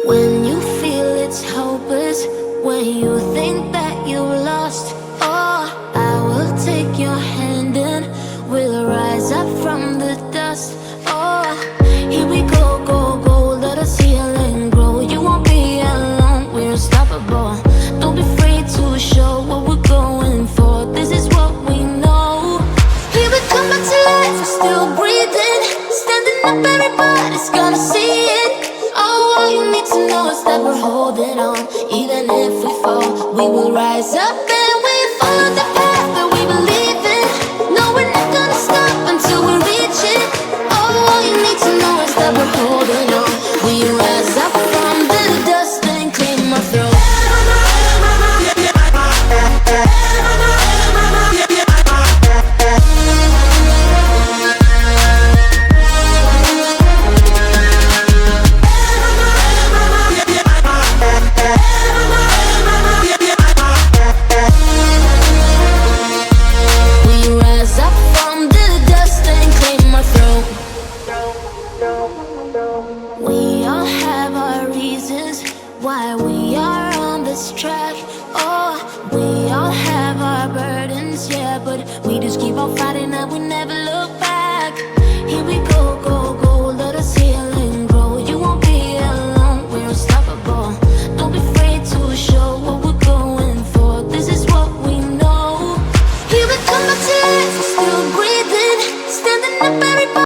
When you feel it's hopeless, when you think that you lost, oh, I will take your hand and we'll rise up from the dust. Oh, here we go, go, go, let us heal and grow. You won't be alone, we're unstoppable. Don't be afraid to show what we're going for. This is what we know. Here we come back to life, we're still breathing. Standing up, everybody's gonna see it. Oh, all you need to know is that we're holding on. Even if we fall, we will rise up and we follow the path that we believe in. No, we're not gonna stop until we reach it. Oh, all you need to know is that we're holding on. We rise up from the dust and claim our throne. We all have our reasons why we are on this track. Oh, we all have our burdens, yeah, but we just keep on fighting